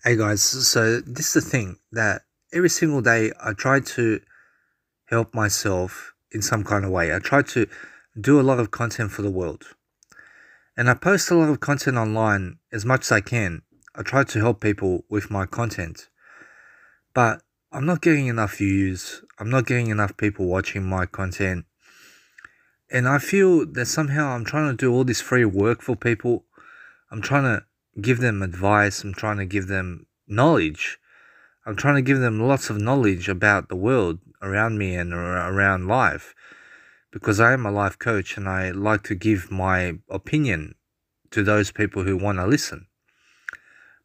Hey guys, so this is the thing that every single day I try to help myself in some kind of way. I try to do a lot of content for the world. And I post a lot of content online as much as I can. I try to help people with my content. But I'm not getting enough views. I'm not getting enough people watching my content. And I feel that somehow I'm trying to do all this free work for people. I'm trying to give them advice. I'm trying to give them knowledge. I'm trying to give them lots of knowledge about the world around me and around life because I am a life coach and I like to give my opinion to those people who want to listen.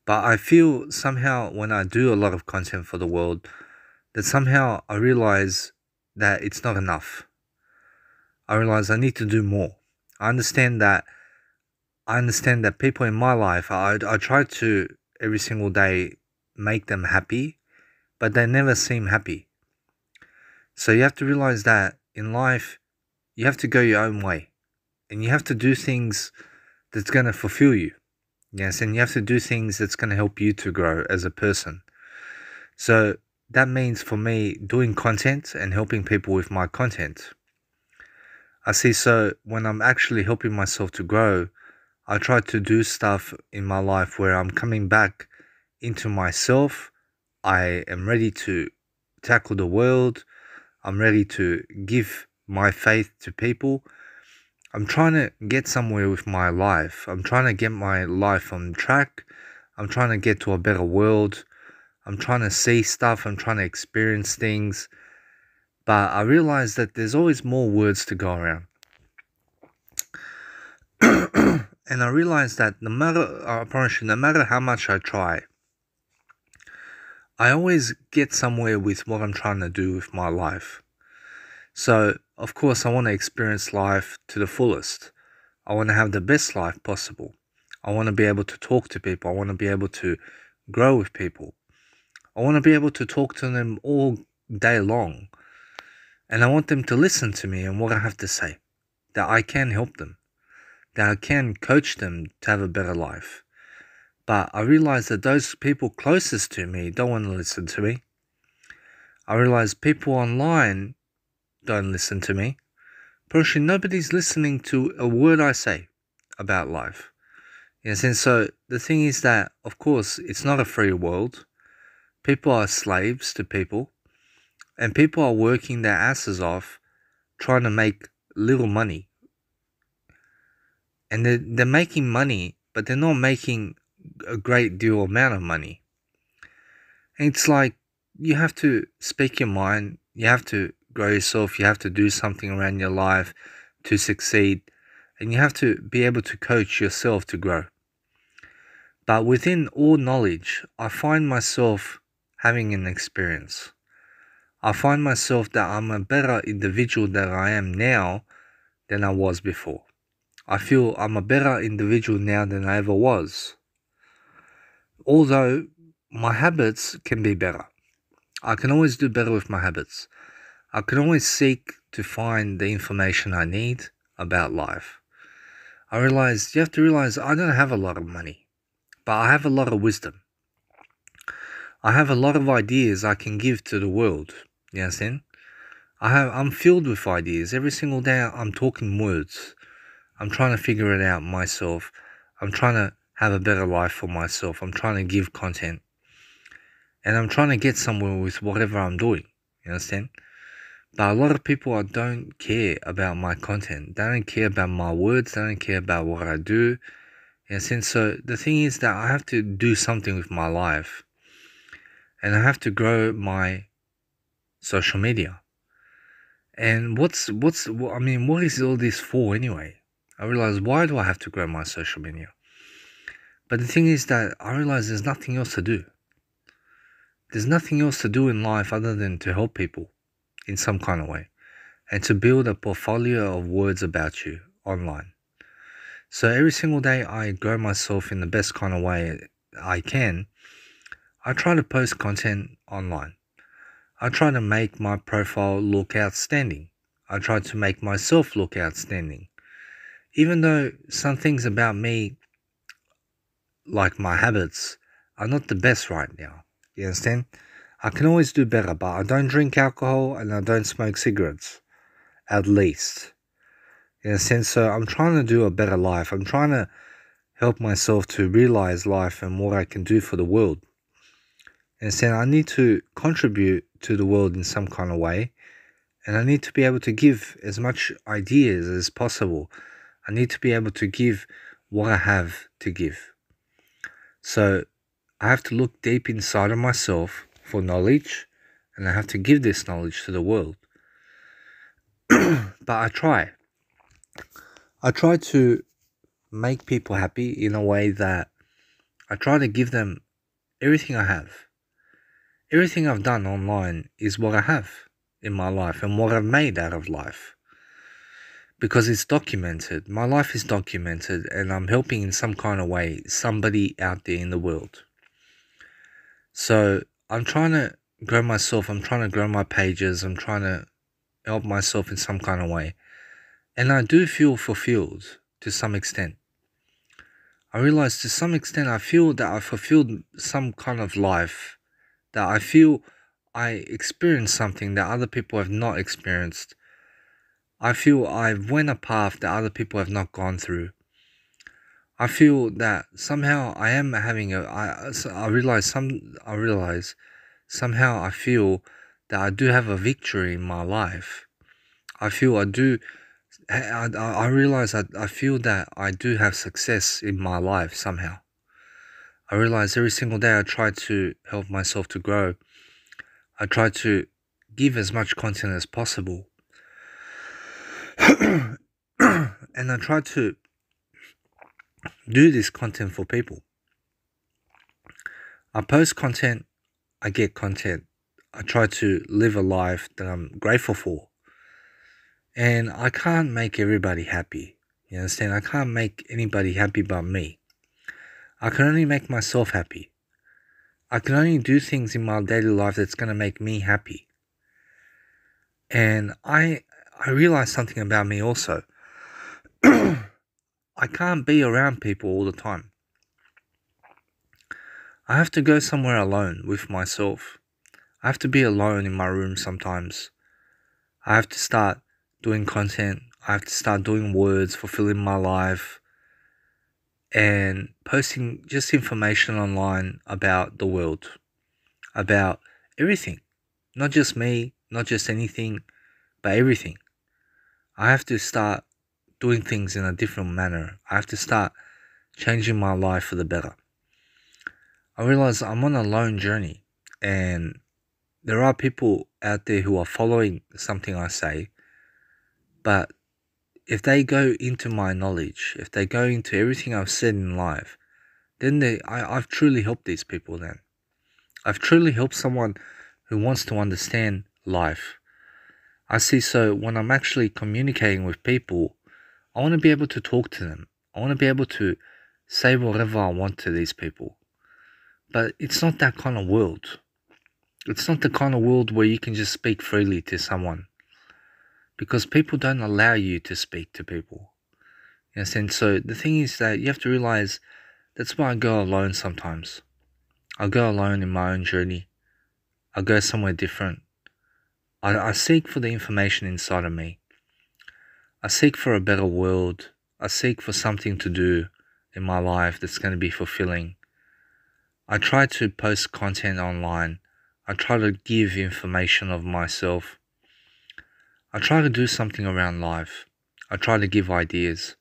But I feel somehow when I do a lot of content for the world that somehow I realize that it's not enough. I realize I need to do more. I understand that people in my life, I try to every single day make them happy, but they never seem happy. So you have to realize that in life, you have to go your own way and you have to do things that's going to fulfill you. Yes, and you have to do things that's going to help you to grow as a person. So that means for me doing content and helping people with my content. I see, so when I'm actually helping myself to grow, I try to do stuff in my life where I'm coming back into myself. I am ready to tackle the world. I'm ready to give my faith to people. I'm trying to get somewhere with my life. I'm trying to get my life on track. I'm trying to get to a better world. I'm trying to see stuff. I'm trying to experience things. But I realize that there's always more words to go around. And I realize that no matter how much I try, I always get somewhere with what I'm trying to do with my life. So, of course, I want to experience life to the fullest. I want to have the best life possible. I want to be able to talk to people. I want to be able to grow with people. I want to be able to talk to them all day long. And I want them to listen to me and what I have to say. That I can help them. That I can coach them to have a better life. But I realize that those people closest to me don't want to listen to me. I realize people online don't listen to me. Personally, nobody's listening to a word I say about life. Yes, and so the thing is that, of course, it's not a free world. People are slaves to people, and people are working their asses off trying to make little money. And they're making money, but they're not making a great deal amount of money. And it's like you have to speak your mind, you have to grow yourself, you have to do something around your life to succeed, and you have to be able to coach yourself to grow. But within all knowledge, I find myself having an experience. I find myself that I'm a better individual than I am now than I was before. I feel I'm a better individual now than I ever was. Although my habits can be better. I can always do better with my habits. I can always seek to find the information I need about life. You have to realize I don't have a lot of money, but I have a lot of wisdom. I have a lot of ideas I can give to the world. You understand? I'm filled with ideas. Every single day I'm talking words. I'm trying to figure it out myself. I'm trying to have a better life for myself. I'm trying to give content. And I'm trying to get somewhere with whatever I'm doing. You understand? But a lot of people don't care about my content. They don't care about my words. They don't care about what I do. You understand? So the thing is that I have to do something with my life. And I have to grow my social media. And what is all this for anyway? I realize, why do I have to grow my social media? But the thing is that I realize there's nothing else to do. There's nothing else to do in life other than to help people in some kind of way and to build a portfolio of words about you online. So every single day I grow myself in the best kind of way I can. I try to post content online. I try to make my profile look outstanding. I try to make myself look outstanding. Even though some things about me, like my habits, are not the best right now. You understand? I can always do better, but I don't drink alcohol and I don't smoke cigarettes, at least. You understand? So I'm trying to do a better life. I'm trying to help myself to realize life and what I can do for the world. And saying I need to contribute to the world in some kind of way, and I need to be able to give as much ideas as possible. I need to be able to give what I have to give. So I have to look deep inside of myself for knowledge, and I have to give this knowledge to the world. But I try. I try to make people happy in a way that I try to give them everything I have. Everything I've done online is what I have in my life and what I've made out of life. Because it's documented. My life is documented and I'm helping in some kind of way somebody out there in the world. So I'm trying to grow myself. I'm trying to grow my pages. I'm trying to help myself in some kind of way. And I do feel fulfilled to some extent. I realize to some extent I feel that I fulfilled some kind of life. That I feel I experienced something that other people have not experienced. I feel I've went a path that other people have not gone through. I feel that somehow I am having I realize somehow I feel that I do have a victory in my life. I feel I do, I realize I feel that I do have success in my life somehow. I realize every single day I try to help myself to grow. I try to give as much content as possible. And I try to do this content for people. I post content, I get content. I try to live a life that I'm grateful for. And I can't make everybody happy. You understand? I can't make anybody happy but me. I can only make myself happy. I can only do things in my daily life that's going to make me happy. And I realized something about me also. I can't be around people all the time. I have to go somewhere alone with myself. I have to be alone in my room sometimes. I have to start doing content. I have to start doing words, fulfilling my life, and posting just information online about the world, about everything. Not just me, not just anything, but everything. I have to start doing things in a different manner. I have to start changing my life for the better. I realize I'm on a lone journey, and there are people out there who are following something I say, but if they go into my knowledge, if they go into everything I've said in life, then I've truly helped these people then. I've truly helped someone who wants to understand life. I see, so when I'm actually communicating with people, I want to be able to talk to them. I want to be able to say whatever I want to these people. But it's not that kind of world. It's not the kind of world where you can just speak freely to someone. Because people don't allow you to speak to people. You understand? So the thing is that you have to realize that's why I go alone sometimes. I go alone in my own journey. I go somewhere different. I seek for the information inside of me. I seek for a better world. I seek for something to do in my life that's going to be fulfilling. I try to post content online. I try to give information of myself. I try to do something around life. I try to give ideas.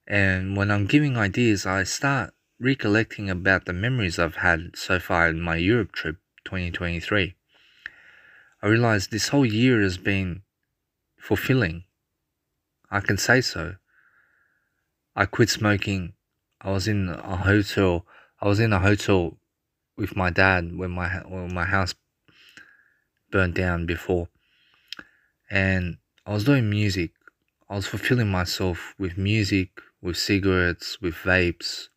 And when I'm giving ideas, I start recollecting about the memories I've had so far in my Europe trip 2023. I realized this whole year has been fulfilling. I can say so. I quit smoking. I was in a hotel. With my dad when my house burned down before. And I was doing music. I was fulfilling myself with music, with cigarettes, with vapes.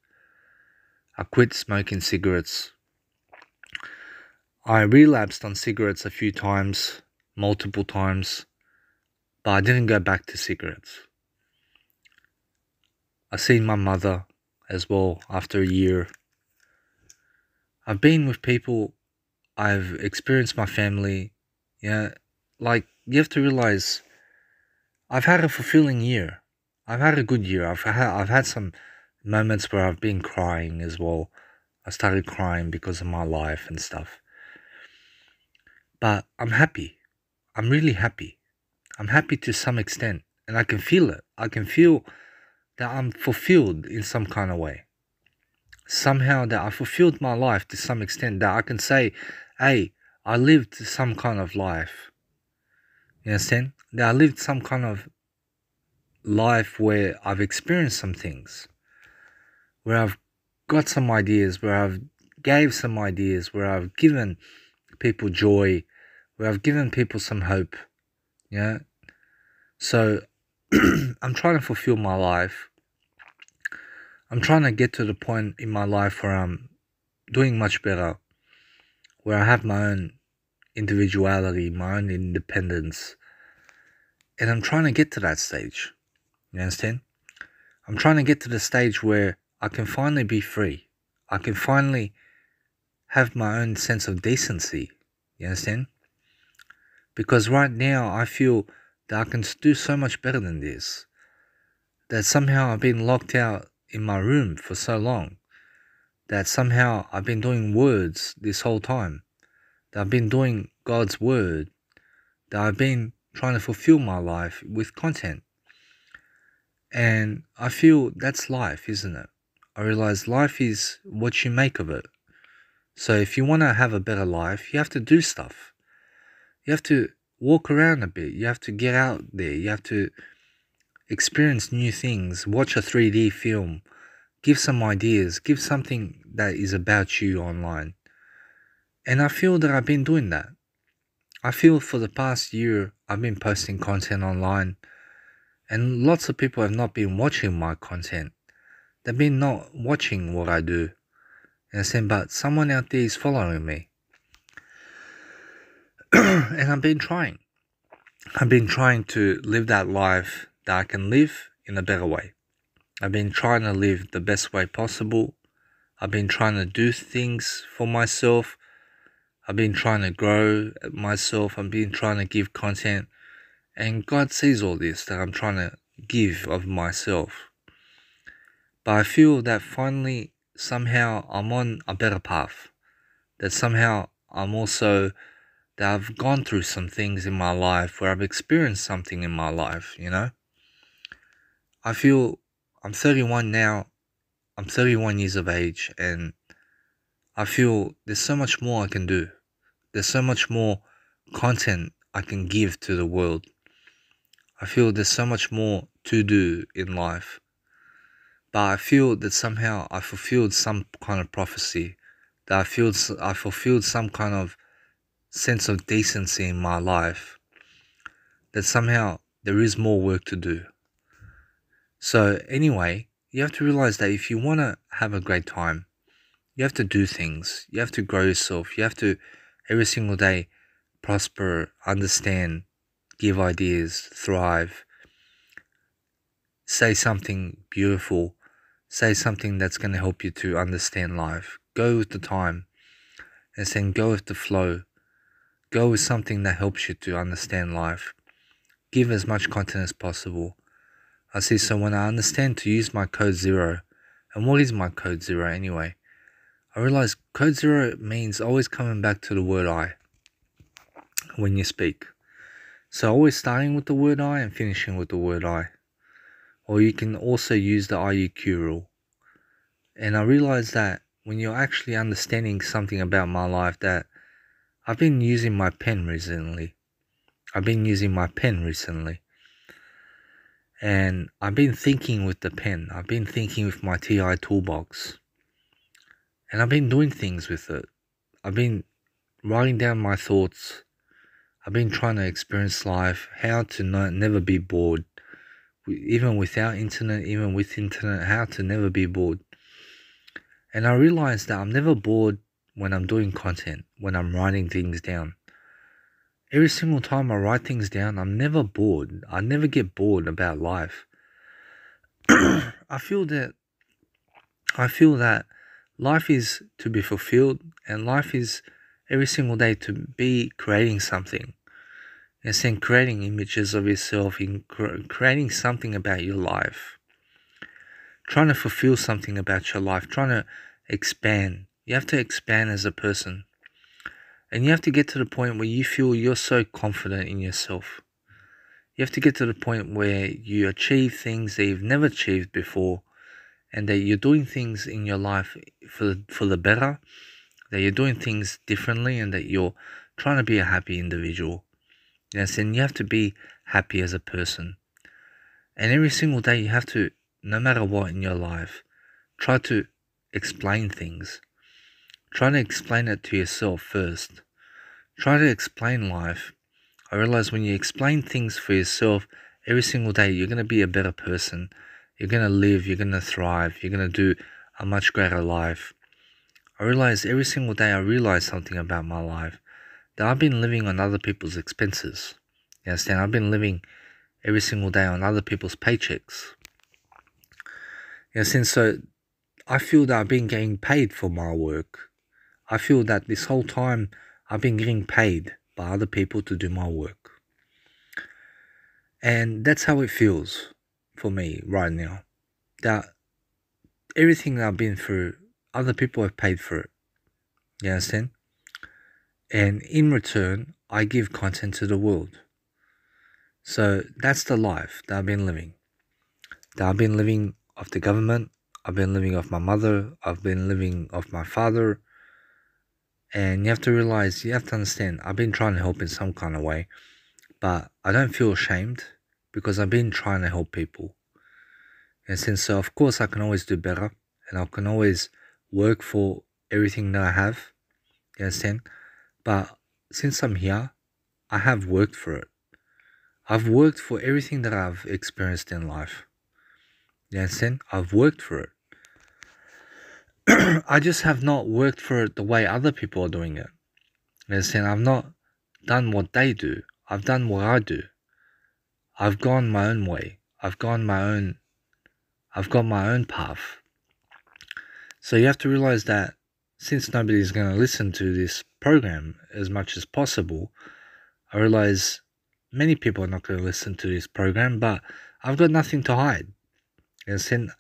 I quit smoking cigarettes. I relapsed on cigarettes a few times, multiple times, but I didn't go back to cigarettes. I seen my mother as well after a year. I've been with people, I've experienced my family. Yeah, like you have to realize I've had a fulfilling year. I've had a good year. I've had some moments where I've been crying as well. I started crying because of my life and stuff. But I'm happy. I'm really happy. I'm happy to some extent, and I can feel it. I can feel that I'm fulfilled in some kind of way. Somehow that I fulfilled my life to some extent, that I can say, hey, I lived some kind of life. You understand? That I lived some kind of life where I've experienced some things, where I've got some ideas, where I've gave some ideas, where I've given people joy, where I've given people some hope. Yeah. So I'm trying to fulfill my life. I'm trying to get to the point in my life where I'm doing much better, where I have my own individuality, my own independence. And I'm trying to get to that stage. You understand? I'm trying to get to the stage where I can finally be free. I can finally have my own sense of decency. You understand? Because right now I feel that I can do so much better than this. That somehow I've been locked out in my room for so long. That somehow I've been doing words this whole time. That I've been doing God's word. That I've been trying to fulfill my life with content. And I feel that's life, isn't it? I realize life is what you make of it. So if you want to have a better life, you have to do stuff. You have to walk around a bit. You have to get out there. You have to experience new things. Watch a 3D film. Give some ideas. Give something that is about you online. And I feel that I've been doing that. I feel for the past year, I've been posting content online. And lots of people have not been watching my content. They've been not watching what I do. And I said, but someone out there is following me. And I've been trying. I've been trying to live that life that I can live in a better way. I've been trying to live the best way possible. I've been trying to do things for myself. I've been trying to grow myself. I've been trying to give content. And God sees all this that I'm trying to give of myself. But I feel that finally, somehow, I'm on a better path. That somehow that I've gone through some things in my life, where I've experienced something in my life, you know? I feel I'm 31 now. I'm 31 years of age, and I feel there's so much more I can do. There's so much more content I can give to the world. I feel there's so much more to do in life. But I feel that somehow I fulfilled some kind of prophecy. That I fulfilled some kind of sense of decency in my life. That somehow there is more work to do. So anyway, you have to realize that if you want to have a great time, you have to do things. You have to grow yourself. You have to every single day prosper, understand, give ideas, thrive, say something beautiful, say something that's going to help you to understand life. Go with the time, and then go with the flow. Go with something that helps you to understand life. Give as much content as possible. I see, so when I understand to use my code zero, and what is my code zero anyway? I realize code zero means always coming back to the word I when you speak. So always starting with the word I and finishing with the word I. Or you can also use the IUQ rule. And I realize that when you're actually understanding something about my life, that I've been using my pen recently. And I've been thinking with the pen. I've been thinking with my TI toolbox. And I've been doing things with it. I've been writing down my thoughts. I've been trying to experience life, how to never be bored. Even without internet, even with internet, how to never be bored. And I realized that I'm never bored when I'm doing content, when I'm writing things down. Every single time I write things down, I'm never bored. I never get bored about life. I feel that Life is to be fulfilled, and life is every single day to be creating something. And then creating images of yourself, in creating something about your life, trying to fulfill something about your life, trying to expand. You have to expand as a person. And you have to get to the point where you feel you're so confident in yourself. You have to get to the point where you achieve things that you've never achieved before, and that you're doing things in your life for the better, that you're doing things differently, and that you're trying to be a happy individual. Yes, and you have to be happy as a person. And every single day you have to, no matter what in your life, try to explain things. Try to explain it to yourself first. Try to explain life. I realize when you explain things for yourself every single day, you're going to be a better person. You're going to live, you're going to thrive, you're going to do a much greater life. I realize every single day I realize something about my life, that I've been living on other people's expenses. You understand? I've been living every single day on other people's paychecks. You understand? So I feel that I've been getting paid for my work. I feel that this whole time I've been getting paid by other people to do my work. And that's how it feels for me right now. That everything that I've been through, other people have paid for it. You understand? And in return, I give content to the world. So that's the life that I've been living. That I've been living off the government. I've been living off my mother. I've been living off my father. And you have to realize, you have to understand, I've been trying to help in some kind of way. But I don't feel ashamed because I've been trying to help people. And since so, of course, I can always do better. And I can always work for everything that I have. You understand? But since I'm here, I have worked for it. I've worked for everything that I've experienced in life. You understand? I've worked for it. I just have not worked for it the way other people are doing it. You understand? I've not done what they do. I've done what I do. I've gone my own way. I've got my own path. So you have to realize that since nobody's going to listen to this program as much as possible, I realize many people are not going to listen to this program, but I've got nothing to hide. And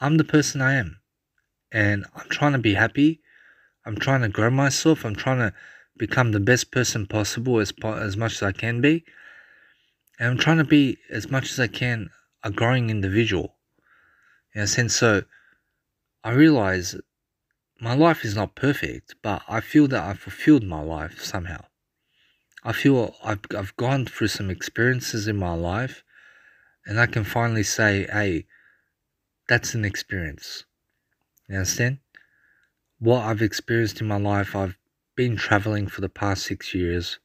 I'm the person I am, and I'm trying to be happy. I'm trying to grow myself. I'm trying to become the best person possible as much as I can be. And I'm trying to be, as much as I can, a growing individual. In a sense, so I realize my life is not perfect, but I feel that I've fulfilled my life somehow. I feel I've gone through some experiences in my life, and I can finally say, hey, that's an experience. You understand? What I've experienced in my life, I've been traveling for the past 6 years.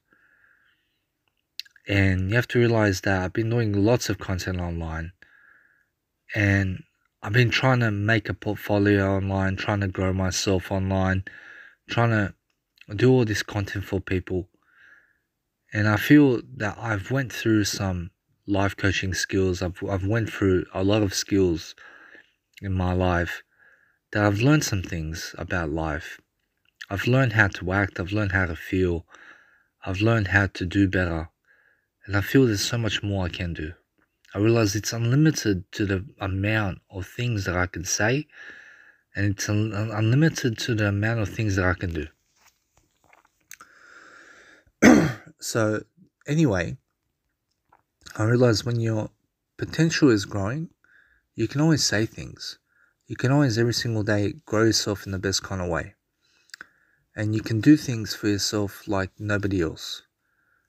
And you have to realize that I've been doing lots of content online. And I've been trying to make a portfolio online, trying to grow myself online, trying to do all this content for people. And I feel that I've went through some life coaching skills. I've went through a lot of skills in my life, that I've learned some things about life. I've learned how to act. I've learned how to feel. I've learned how to do better. And I feel there's so much more I can do. I realize it's unlimited to the amount of things that I can say, and it's unlimited to the amount of things that I can do. So anyway, I realize when your potential is growing, you can always say things. You can always, every single day, grow yourself in the best kind of way. And you can do things for yourself like nobody else.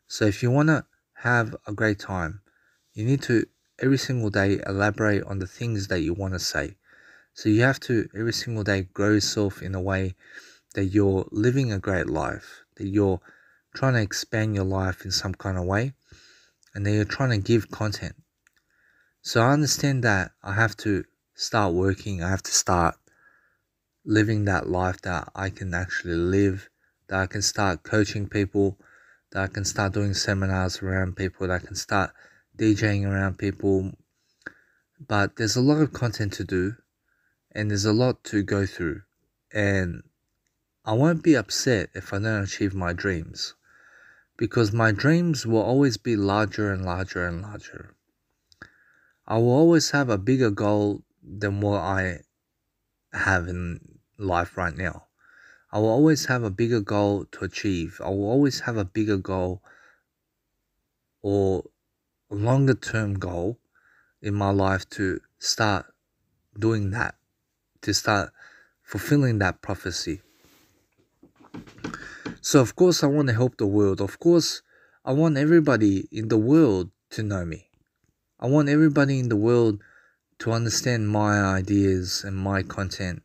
So if you want to have a great time, you need to, every single day, elaborate on the things that you want to say. So you have to, every single day, grow yourself in a way that you're living a great life, that you're trying to expand your life in some kind of way, and that you're trying to give content. So I understand that I have to start working. I have to start living that life that I can actually live, that I can start coaching people, that I can start doing seminars around people, that I can start DJing around people. But there's a lot of content to do, and there's a lot to go through. and I won't be upset if I don't achieve my dreams, because my dreams will always be larger and larger and larger. I will always have a bigger goal than what I have in life right now. I will always have a bigger goal to achieve. I will always have a bigger goal or longer term goal in my life to start doing that, to start fulfilling that prophecy. So of course I want to help the world. Of course I want everybody in the world to know me. I want everybody in the world to understand my ideas and my content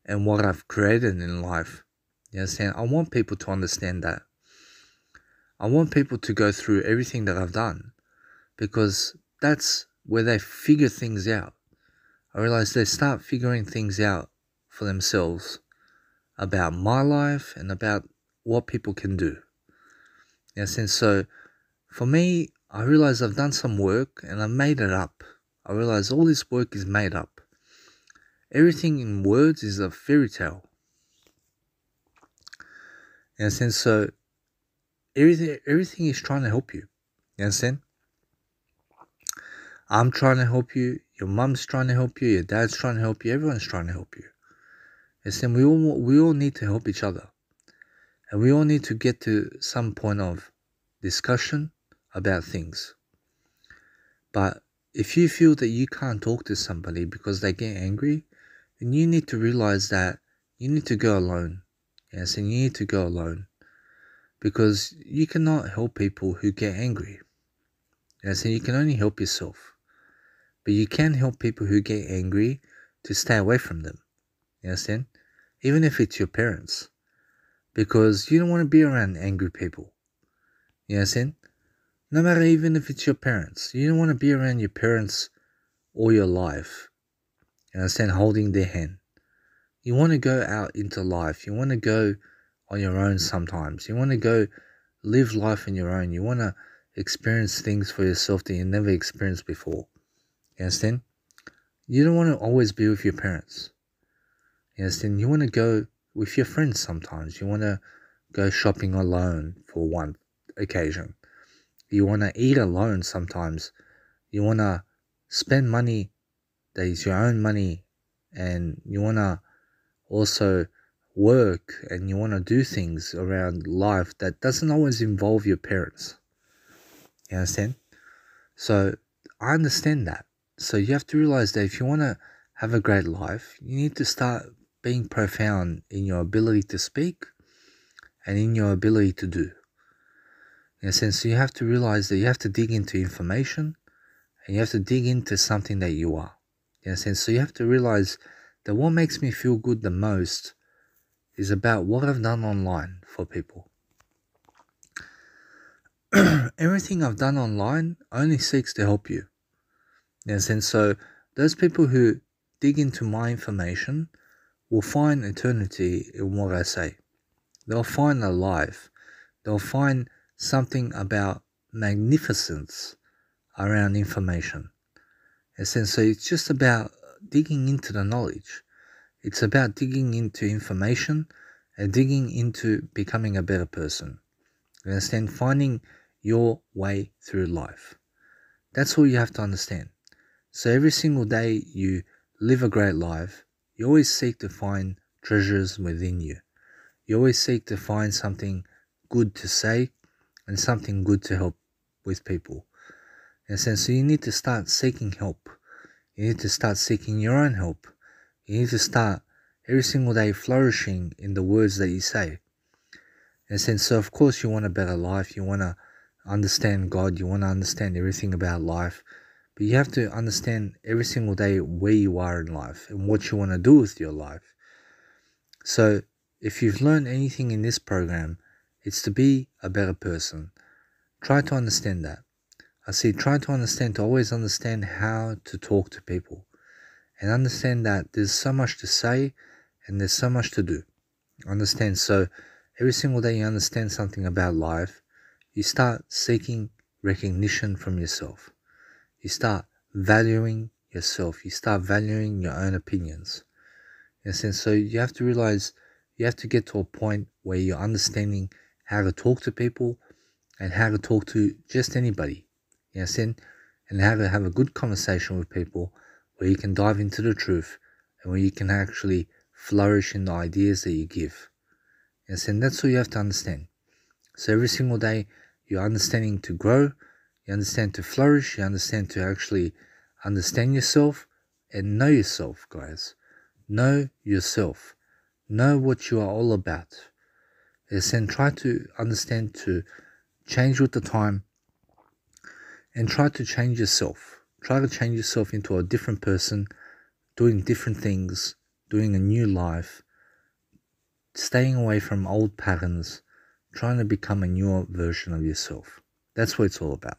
and what I've created in life. You understand? I want people to understand that. I want people to go through everything that I've done, because that's where they figure things out. I realize they start figuring things out for themselves about my life and about what people can do. Yes, and so for me, I realize I've done some work and I made it up. I realize all this work is made up. Everything in words is a fairy tale. Yes, and so everything is trying to help you. You understand? I'm trying to help you. Your mum's trying to help you. Your dad's trying to help you. Everyone's trying to help you. Yes, and we all need to help each other. And we all need to get to some point of discussion about things. But if you feel that you can't talk to somebody because they get angry, then you need to realize that you need to go alone. Yes, and you need to go alone. Because you cannot help people who get angry. Yes, and you can only help yourself. But you can help people who get angry to stay away from them. You understand? Even if it's your parents. Because you don't want to be around angry people. You understand? No matter even if it's your parents. You don't want to be around your parents all your life. You understand? Holding their hand. You want to go out into life. You want to go on your own sometimes. You want to go live life on your own. You want to experience things for yourself that you never experienced before. You understand? You don't want to always be with your parents. You understand? You want to go with your friends sometimes. You want to go shopping alone for one occasion. You want to eat alone sometimes. You want to spend money that is your own money, and you want to also work, and you want to do things around life that doesn't always involve your parents. You understand? So I understand that. So you have to realize that if you want to have a great life, you need to start being profound in your ability to speak and in your ability to do. In a sense, so you have to realize that you have to dig into information and you have to dig into something that you are. In a sense, so you have to realize that what makes me feel good the most is about what I've done online for people. Everything I've done online only seeks to help you. In a sense, so those people who dig into my information will find eternity in what I say. They'll find a life. They'll find something about magnificence around information. In a sense, so it's just about digging into the knowledge. It's about digging into information and digging into becoming a better person. You understand? Finding your way through life. That's all you have to understand. So every single day you live a great life, you always seek to find treasures within you. You always seek to find something good to say and something good to help with people. In a sense, so you need to start seeking help. You need to start seeking your own help. You need to start every single day flourishing in the words that you say. In a sense, so of course you want a better life. You want to understand God. You want to understand everything about life. But you have to understand every single day where you are in life and what you want to do with your life. So if you've learned anything in this program, it's to be a better person. Try to understand that. Try to understand, to always understand how to talk to people. And understand that there's so much to say and there's so much to do. Understand, so every single day you understand something about life, you start seeking recognition from yourself. You start valuing yourself. You start valuing your own opinions. And so you have to realize you have to get to a point where you're understanding how to talk to people and how to talk to just anybody. And how to have a good conversation with people where you can dive into the truth and where you can actually flourish in the ideas that you give. And that's all you have to understand. So every single day you're understanding to grow, you understand to flourish, you understand to actually understand yourself and know yourself, guys. Know yourself. Know what you are all about. And try to understand to change with the time and try to change yourself. Try to change yourself into a different person, doing different things, doing a new life, staying away from old patterns, trying to become a newer version of yourself. That's what it's all about.